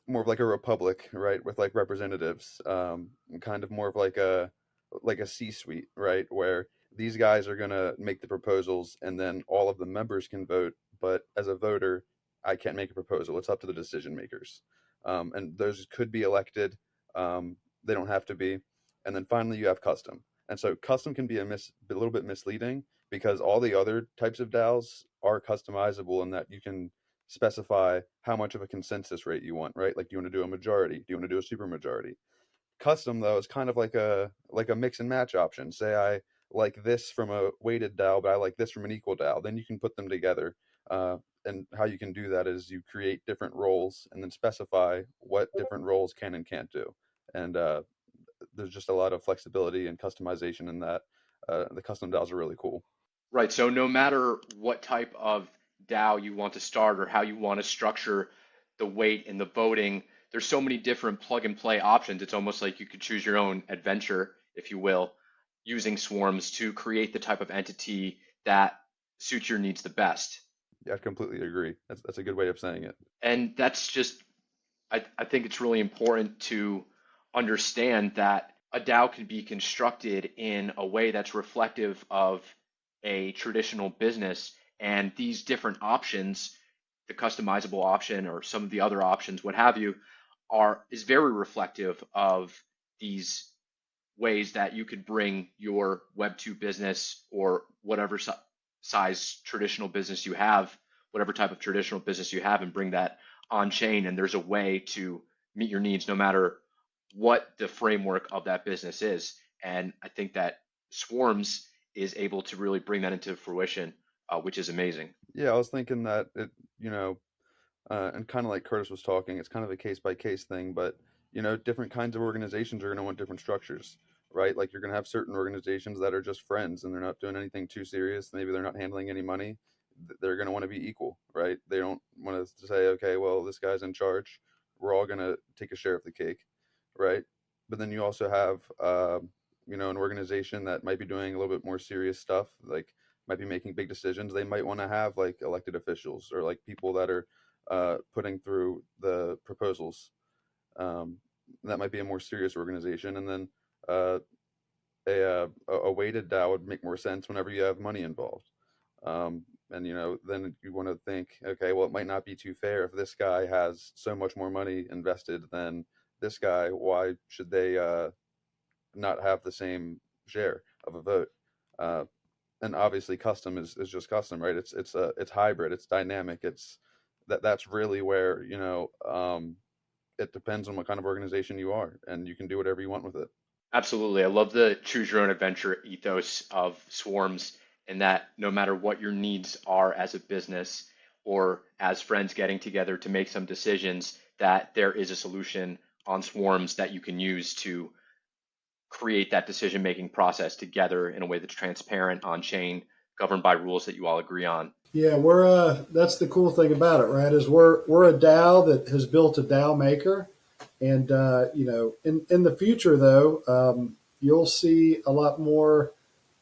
S2: more of like a republic, right, with like representatives, kind of more of like a C-suite, right, where these guys are going to make the proposals and then all of the members can vote, but as a voter I can't make a proposal. It's up to the decision makers, and those could be elected. They don't have to be. And then finally you have custom, and so custom can be a little bit misleading because all the other types of DAOs are customizable in that you can specify how much of a consensus rate you want, right? Like, do you want to do a majority? Do you want to do a super majority? Custom, though, is kind of like a mix and match option. Say I like this from a weighted DAO, but I like this from an equal DAO. Then you can put them together. And how you can do that is you create different roles and then specify what different roles can and can't do. And there's just a lot of flexibility and customization in that. The custom DAOs are really cool.
S1: Right. So no matter what type of DAO you want to start or how you want to structure the weight and the voting, there's so many different plug and play options. It's almost like you could choose your own adventure, if you will, using Swarms to create the type of entity that suits your needs the best.
S2: Yeah, I completely agree. That's a good way of saying it.
S1: And that's just, I think it's really important to understand that a DAO can be constructed in a way that's reflective of a traditional business, and these different options, the customizable option or some of the other options, what have you, is very reflective of these ways that you could bring your Web2 business or whatever size traditional business you have, whatever type of traditional business you have, and bring that on chain. And there's a way to meet your needs no matter what the framework of that business is. And I think that Swarms is able to really bring that into fruition, which is amazing.
S2: Yeah, I was thinking that and kind of like Curtis was talking, it's kind of a case by case thing, but different kinds of organizations are going to want different structures, right? Like you're going to have certain organizations that are just friends and they're not doing anything too serious. Maybe they're not handling any money. They're going to want to be equal, right? They don't want to say, okay, well, this guy's in charge. We're all going to take a share of the cake, right? But then you also have, an organization that might be doing a little bit more serious stuff, like might be making big decisions. They might want to have like elected officials or like people that are putting through the proposals. That might be a more serious organization, and then uh, a weighted DAO would make more sense whenever you have money involved. And then you want to think, okay, well, it might not be too fair if this guy has so much more money invested than this guy. Why should they not have the same share of a vote? And obviously, custom is just custom, right? It's hybrid, it's dynamic, that's really where it depends on what kind of organization you are, and you can do whatever you want with it.
S1: Absolutely. I love the choose your own adventure ethos of Swarms, and that no matter what your needs are as a business or as friends getting together to make some decisions, that there is a solution on Swarms that you can use to create that decision making process together in a way that's transparent, on chain, governed by rules that you all agree on.
S3: Yeah, we're that's the cool thing about it, right? Is we're a DAO that has built a DAO maker, and in the future though, you'll see a lot more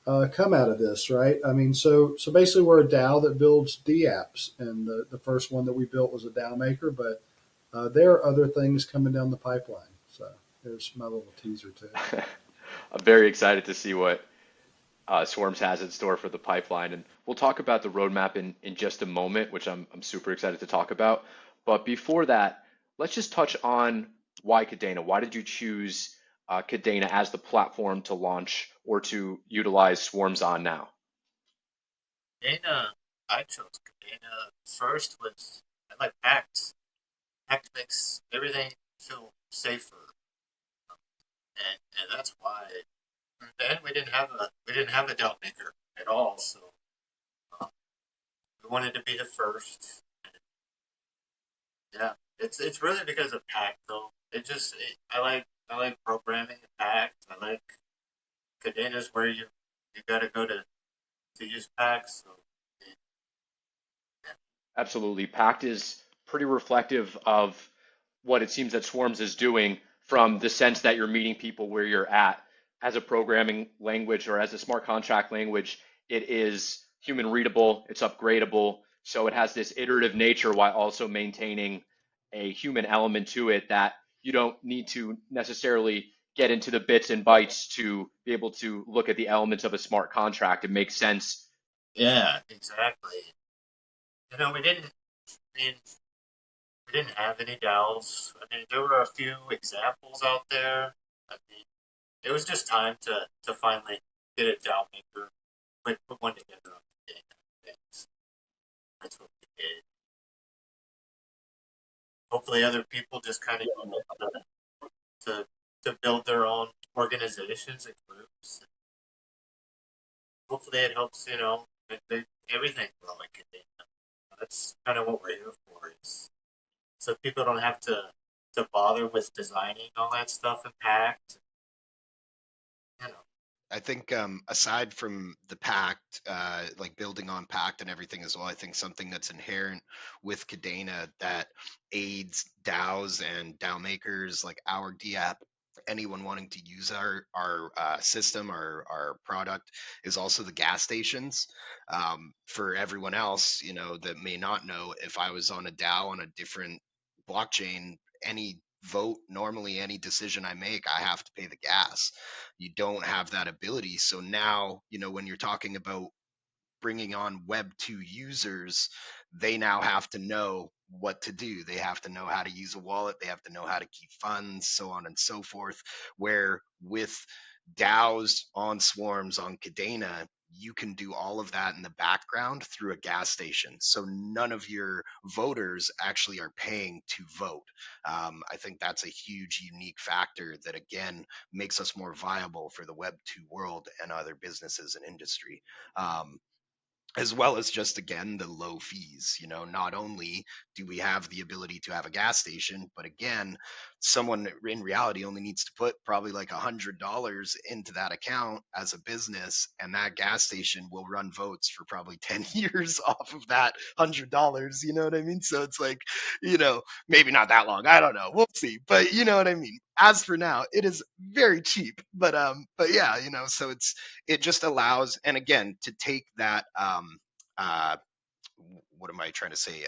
S3: come out of this, right? I mean, so basically, we're a DAO that builds D apps, and the first one that we built was a DAO maker, but there are other things coming down the pipeline. So there's my little teaser too.
S1: I'm very excited to see what Swarms has in store for the pipeline. And we'll talk about the roadmap in just a moment, which I'm super excited to talk about. But before that, let's just touch on why Kadena. Why did you choose Kadena as the platform to launch or to utilize Swarms on now?
S7: Kadena, I chose Kadena first was I like Pact. Pact makes everything feel safer, and that's why. And then we didn't have a DAO maker at all, so um, we wanted to be the first. Yeah, it's really because of Pact though. I like programming in Pact. I like Kadena's where you got to go to use Pact. So yeah.
S1: Absolutely. Pact is pretty reflective of what it seems that Swarms is doing from the sense that you're meeting people where you're at. As a programming language or as a smart contract language, it is human readable, it's upgradable. So it has this iterative nature while also maintaining a human element to it that you don't need to necessarily get into the bits and bytes to be able to look at the elements of a smart contract. It makes sense.
S7: Yeah, exactly. We didn't. I mean, we didn't have any DAOs. I mean, there were a few examples out there. I mean, it was just time to finally get a DAO maker, put one together on the things. That's what we did. Hopefully, other people just kind of to build their own organizations and groups. Hopefully, it helps. Everything grow like Kadena. That's kind of what we're here for. Is so people don't have to bother with designing all that stuff in Pact. You know.
S4: I think aside from the Pact, like building on Pact and everything as well, I think something that's inherent with Kadena that aids DAOs and DAO makers like our DApp, anyone wanting to use our system, our product, is also the gas stations. For everyone else, that may not know, if I was on a DAO on a different blockchain, any vote, normally any decision I make, I have to pay the gas. You don't have that ability. So now, when you're talking about bringing on Web2 users, they now have to know what to do. They have to know how to use a wallet. They have to know how to keep funds, so on and so forth. Where with DAOs on Swarms on Kadena, you can do all of that in the background through a gas station. So none of your voters actually are paying to vote. I think that's a huge, unique factor that, again, makes us more viable for the Web 2 world and other businesses and industry. As well as just, again, the low fees. Not only do we have the ability to have a gas station, but again, someone in reality only needs to put probably like $100 into that account as a business, and that gas station will run votes for probably 10 years off of that $100. You know what I mean? So it's like, maybe not that long, I don't know, we'll see, but you know what I mean. As for now, it is very cheap, but yeah, so it just allows, and again, to take that uh what am I trying to say?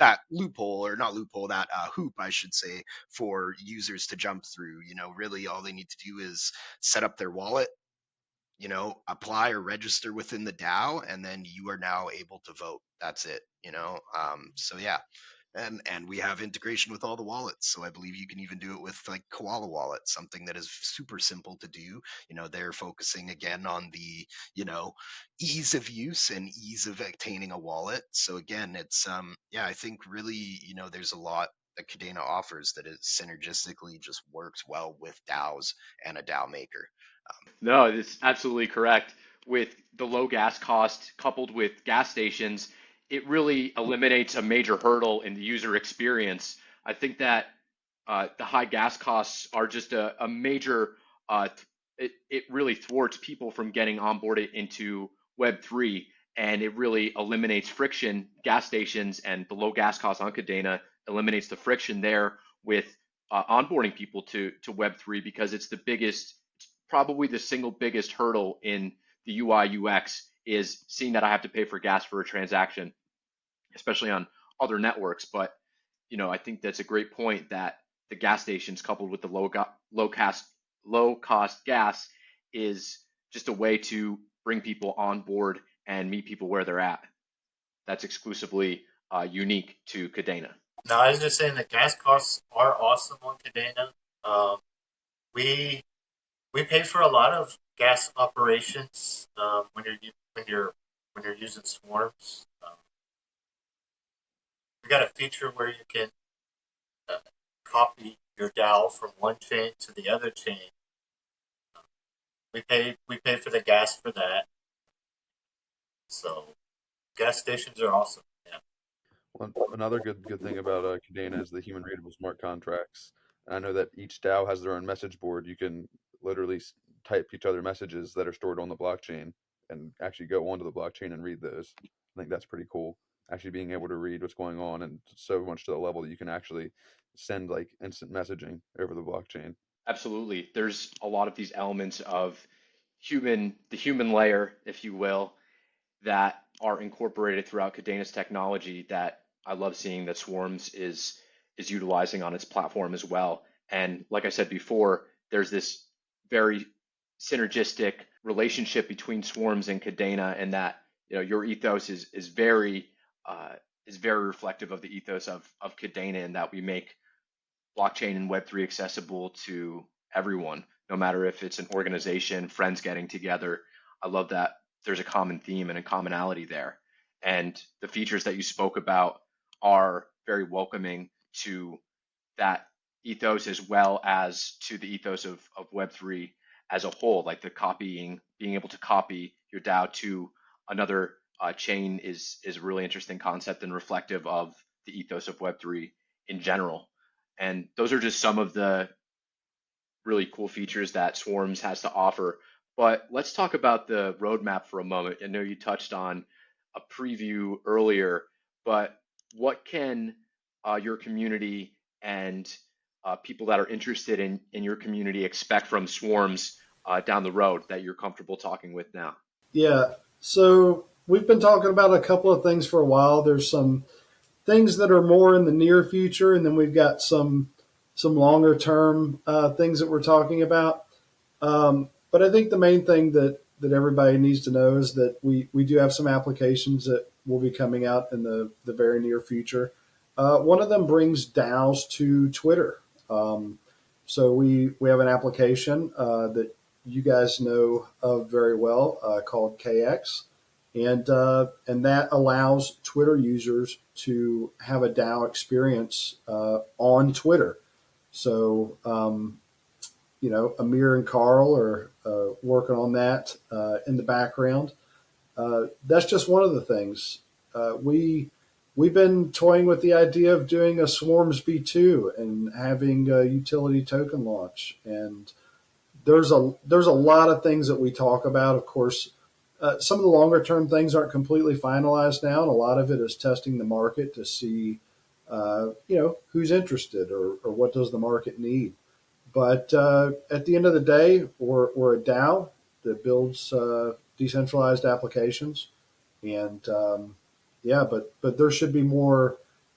S4: That loophole, or not loophole, that hoop, I should say, for users to jump through. Really all they need to do is set up their wallet, apply or register within the DAO, and then you are now able to vote. That's it. So yeah. And we have integration with all the wallets. So I believe you can even do it with like Koala Wallet, something that is super simple to do. They're focusing again on the, ease of use and ease of obtaining a wallet. So again, it's yeah, I think really, there's a lot that Kadena offers that it synergistically just works well with DAOs and a DAO maker.
S1: No, it's absolutely correct. With the low gas cost coupled with gas stations, it really eliminates a major hurdle in the user experience. I think that the high gas costs are just a major, it really thwarts people from getting onboarded into Web3, and it really eliminates friction. Gas stations and the low gas cost on Kadena eliminates the friction there with onboarding people to Web3, because it's the biggest, probably the single biggest hurdle in the UI UX is seeing that I have to pay for gas for a transaction, especially on other networks. But I think that's a great point, that the gas stations coupled with the low cost gas is just a way to bring people on board and meet people where they're at. That's exclusively unique to Kadena.
S7: No, I was just saying the gas costs are awesome on Kadena. We we pay for a lot of gas operations when you're using swarms. We got a feature where you can copy your DAO from one chain to the other chain. We pay for the gas for that. So gas stations are awesome. Yeah.
S2: Another good thing about Kadena is the human readable smart contracts. And I know that each DAO has their own message board. You can literally type each other messages that are stored on the blockchain and actually go onto the blockchain and read those. I think that's pretty cool. Actually being able to read what's going on, and so much to the level that you can actually send like instant messaging over the blockchain.
S1: Absolutely. There's a lot of these elements of the human layer, if you will, that are incorporated throughout Kadena's technology that I love seeing that Swarms is utilizing on its platform as well. And like I said before, there's this very synergistic relationship between Swarms and Kadena, and that your ethos is very reflective of the ethos of Kadena, in that we make blockchain and Web3 accessible to everyone, no matter if it's an organization, friends getting together. I love that there's a common theme and a commonality there. And the features that you spoke about are very welcoming to that ethos, as well as to the ethos of Web3 as a whole. Like being able to copy your DAO to another chain is a really interesting concept and reflective of the ethos of Web3 in general. And those are just some of the really cool features that Swarms has to offer. But let's talk about the roadmap for a moment. I know you touched on a preview earlier, but what can your community and people that are interested in your community expect from Swarms down the road that you're comfortable talking with now?
S3: Yeah. So we've been talking about a couple of things for a while. There's some things that are more in the near future, and then we've got some longer term things that we're talking about. But I think the main thing that everybody needs to know is that we do have some applications that will be coming out in the very near future. One of them brings DAOs to Twitter. So we have an application that you guys know of very well called KX, and that allows Twitter users to have a DAO experience on Twitter. So Amir and Carl are working on that in the background. That's just one of the things. We've been toying with the idea of doing a Swarms V2 and having a utility token launch. And there's a lot of things that we talk about. Of course, some of the longer term things aren't completely finalized now, and a lot of it is testing the market to see, who's interested or what does the market need. But at the end of the day, we're a DAO that builds decentralized applications, and but there should be more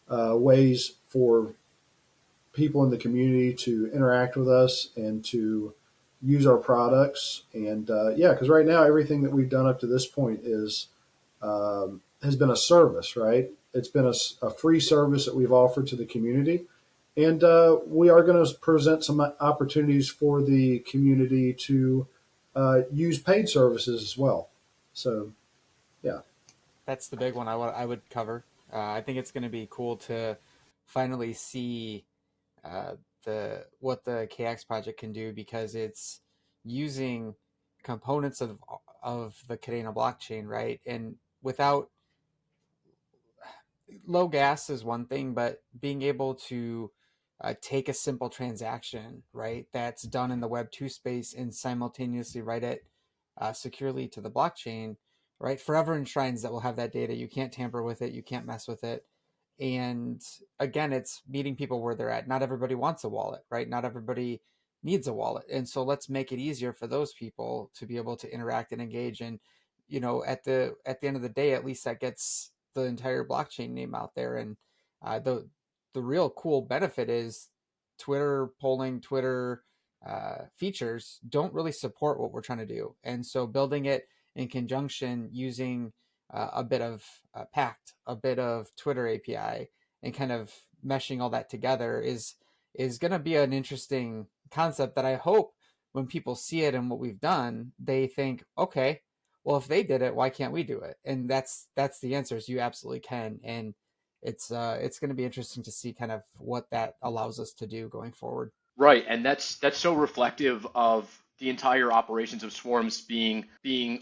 S3: ways for people in the community to interact with us and to use our products. And because right now everything that we've done up to this point has been a service, right? It's been a free service that we've offered to the community. And we are going to present some opportunities for the community to use paid services as well. So, yeah.
S6: That's the big one I would cover. I think it's going to be cool to finally see what the KX project can do, because it's using components of the Kadena blockchain, right? And without low gas is one thing, but being able to take a simple transaction, right, that's done in the Web 2 space and simultaneously write it securely to the blockchain, right, forever enshrines that will have that data. You can't tamper with it. You can't mess with it. And again, it's meeting people where they're at. Not everybody wants a wallet, right? Not everybody needs a wallet. And so let's make it easier for those people to be able to interact and engage. And, at the end of the day, at least that gets the entire blockchain name out there. And the real cool benefit is Twitter polling, Twitter features don't really support what we're trying to do. And so building it in conjunction using a bit of Pact, a bit of Twitter API, and kind of meshing all that together is going to be an interesting concept that I hope when people see it and what we've done, they think, okay, well, if they did it, why can't we do it? And that's the answer, is you absolutely can. And it's going to be interesting to see kind of what that allows us to do going forward.
S1: Right, and that's so reflective of the entire operations of Swarms being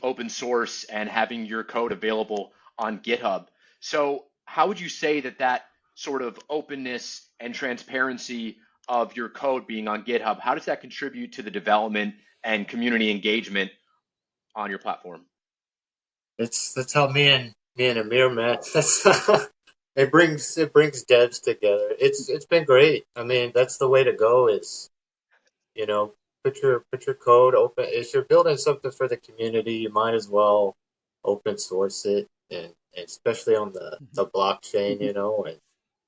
S1: open source and having your code available on GitHub. So how would you say that sort of openness and transparency of your code being on GitHub, how does that contribute to the development and community engagement on your platform?
S7: That's how me and Amir met. It brings devs together. It's been great. I mean, that's the way to go. Is put your code open. If you're building something for the community, you might as well open source it, and especially on the blockchain, and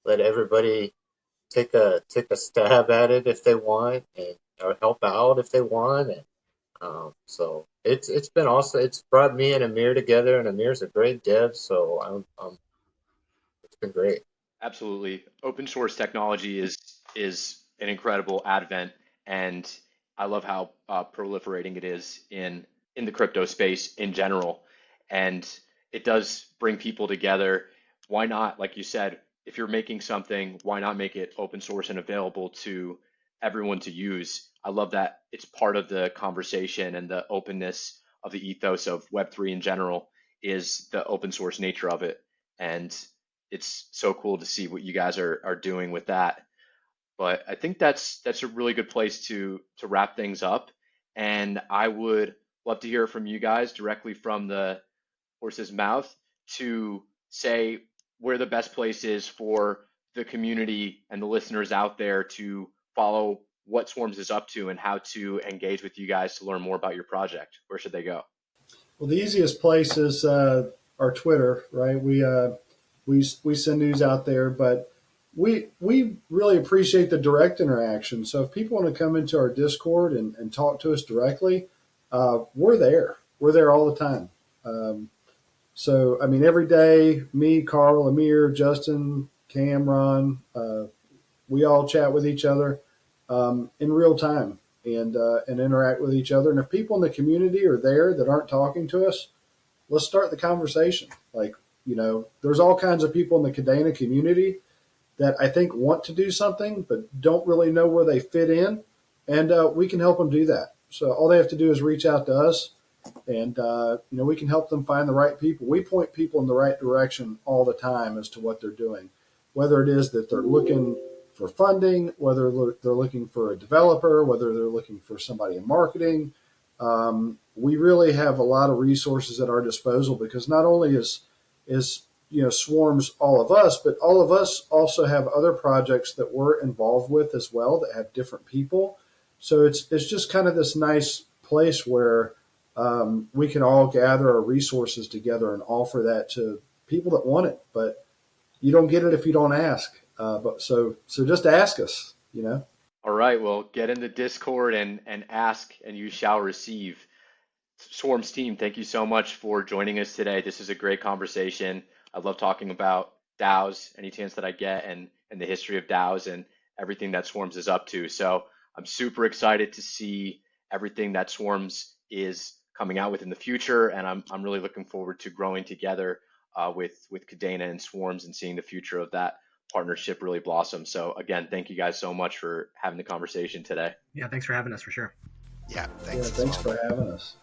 S7: let everybody take a stab at it if they want, or help out if they want. And so it's been awesome. It's brought me and Amir together, and Amir's a great dev, so it's been great.
S1: Absolutely. Open source technology is an incredible advent, and I love how proliferating it is in the crypto space in general. And it does bring people together. Why not, like you said, if you're making something, why not make it open source and available to everyone to use? I love that it's part of the conversation, and the openness of the ethos of Web3 in general is the open source nature of it. And it's so cool to see what you guys are doing with that. But I think that's a really good place to wrap things up. And I would love to hear from you guys directly from the horse's mouth to say where the best place is for the community and the listeners out there to follow what Swarms is up to and how to engage with you guys to learn more about your project. Where should they go?
S3: Well, the easiest place is our Twitter, right? We send news out there, but we really appreciate the direct interaction. So if people want to come into our Discord and talk to us directly, we're there. We're there all the time. So, I mean, every day, me, Carl, Amir, Justin, Cam, Ron, we all chat with each other in real time. and interact with each other. And if people in the community are there that aren't talking to us, let's start the conversation. Like, there's all kinds of people in the Kadena community that I think want to do something but don't really know where they fit in, and we can help them do that. So all they have to do is reach out to us, and we can help them find the right people. We point people in the right direction all the time as to what they're doing, whether it is that they're looking for funding, whether they're looking for a developer, whether they're looking for somebody in marketing. We really have a lot of resources at our disposal, because not only is Swarms all of us, but all of us also have other projects that we're involved with as well that have different people. So it's just kind of this nice place where we can all gather our resources together and offer that to people that want it. But you don't get it if you don't ask. But so just ask us.
S1: All right, well, get in the Discord and ask, and you shall receive. Swarms team, thank you so much for joining us today. This is a great conversation. I love talking about DAOs any chance that I get, and the history of DAOs and everything that Swarms is up to. So I'm super excited to see everything that Swarms is coming out with in the future, and I'm really looking forward to growing together with Kadena and Swarms and seeing the future of that partnership really blossom. So again, thank you guys so much for having the conversation today.
S8: Yeah, thanks for having us, for sure.
S4: Yeah,
S3: Thanks for having us.